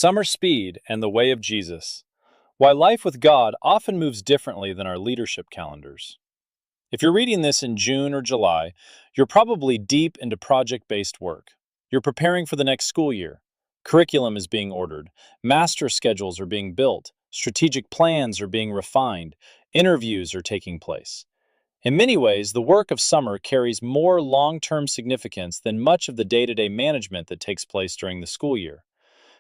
Summer Speed and the Way of Jesus. Why life with God often moves differently than our leadership calendars. If you're reading this in June or July, you're probably deep into project-based work. You're preparing for the next school year. Curriculum is being ordered. Master schedules are being built. Strategic plans are being refined. Interviews are taking place. In many ways, the work of summer carries more long-term significance than much of the day-to-day management that takes place during the school year.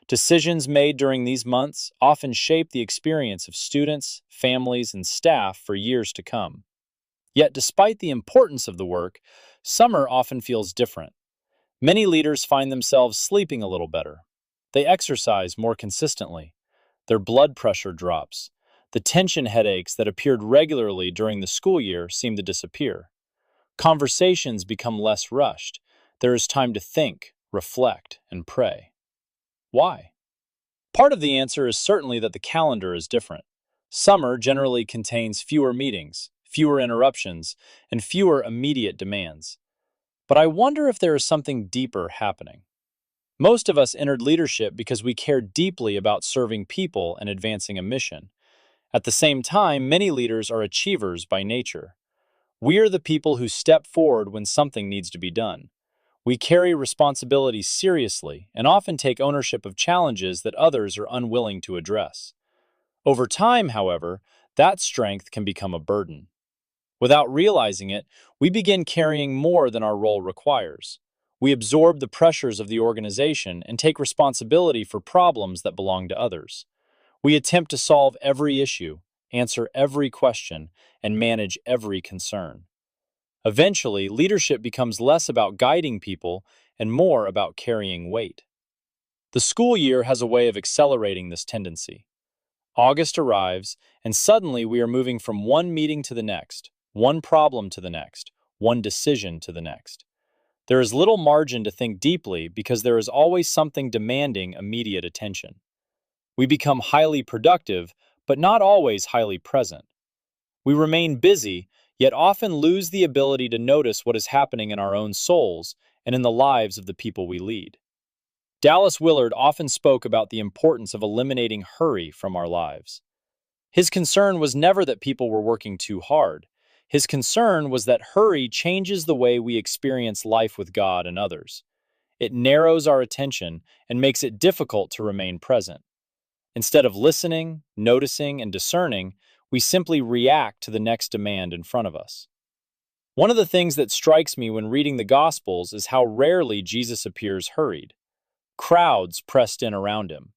Decisions made during these months often shape the experience of students, families, and staff for years to come. Yet, despite the importance of the work, summer often feels different. Many leaders find themselves sleeping a little better. They exercise more consistently. Their blood pressure drops. The tension headaches that appeared regularly during the school year seem to disappear. Conversations become less rushed. There is time to think, reflect, and pray. Why? Part of the answer is certainly that the calendar is different. Summer generally contains fewer meetings, fewer interruptions, and fewer immediate demands. But I wonder if there is something deeper happening. Most of us entered leadership because we care deeply about serving people and advancing a mission. At the same time, many leaders are achievers by nature. We are the people who step forward when something needs to be done. We carry responsibilities seriously and often take ownership of challenges that others are unwilling to address. Over time, however, that strength can become a burden. Without realizing it, we begin carrying more than our role requires. We absorb the pressures of the organization and take responsibility for problems that belong to others. We attempt to solve every issue, answer every question, and manage every concern. Eventually, leadership becomes less about guiding people and more about carrying weight. The school year has a way of accelerating this tendency. August arrives, and suddenly we are moving from one meeting to the next, one problem to the next, one decision to the next. There is little margin to think deeply because there is always something demanding immediate attention. We become highly productive, but not always highly present. We remain busy, yet often lose the ability to notice what is happening in our own souls and in the lives of the people we lead. Dallas Willard often spoke about the importance of eliminating hurry from our lives. His concern was never that people were working too hard. His concern was that hurry changes the way we experience life with God and others. It narrows our attention and makes it difficult to remain present. Instead of listening, noticing, and discerning, we simply react to the next demand in front of us. One of the things that strikes me when reading the Gospels is how rarely Jesus appears hurried. Crowds pressed in around him.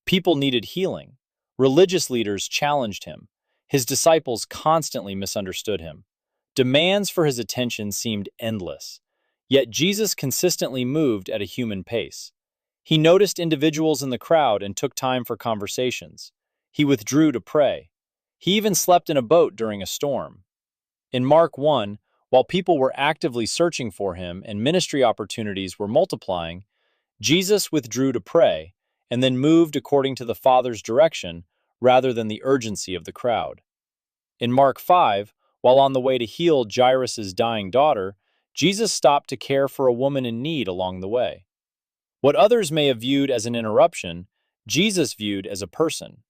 People needed healing. Religious leaders challenged him. His disciples constantly misunderstood him. Demands for his attention seemed endless. Yet Jesus consistently moved at a human pace. He noticed individuals in the crowd and took time for conversations. He withdrew to pray. He even slept in a boat during a storm. In Mark 1, while people were actively searching for him and ministry opportunities were multiplying, Jesus withdrew to pray and then moved according to the Father's direction rather than the urgency of the crowd. In Mark 5, while on the way to heal Jairus' dying daughter, Jesus stopped to care for a woman in need along the way. What others may have viewed as an interruption, Jesus viewed as a person.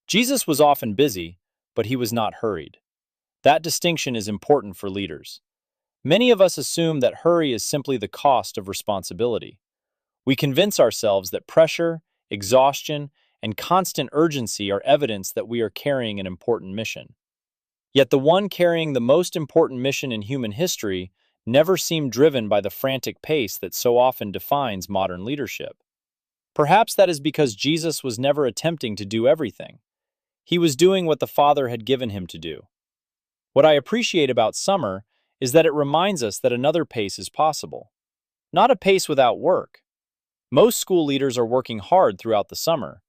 Jesus was often busy, but he was not hurried. That distinction is important for leaders. Many of us assume that hurry is simply the cost of responsibility. We convince ourselves that pressure, exhaustion, and constant urgency are evidence that we are carrying an important mission. Yet the one carrying the most important mission in human history never seemed driven by the frantic pace that so often defines modern leadership. Perhaps that is because Jesus was never attempting to do everything. He was doing what the Father had given him to do. What I appreciate about summer is that it reminds us that another pace is possible. Not a pace without work. Most school leaders are working hard throughout the summer,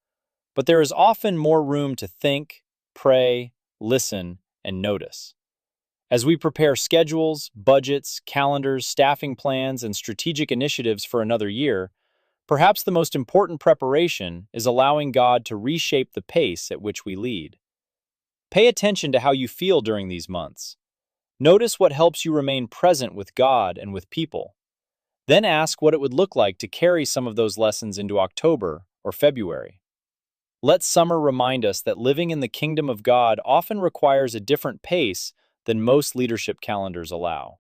but there is often more room to think, pray, listen, and notice. As we prepare schedules, budgets, calendars, staffing plans, and strategic initiatives for another year, perhaps the most important preparation is allowing God to reshape the pace at which we lead. Pay attention to how you feel during these months. Notice what helps you remain present with God and with people. Then ask what it would look like to carry some of those lessons into October or February. Let summer remind us that living in the kingdom of God often requires a different pace than most leadership calendars allow.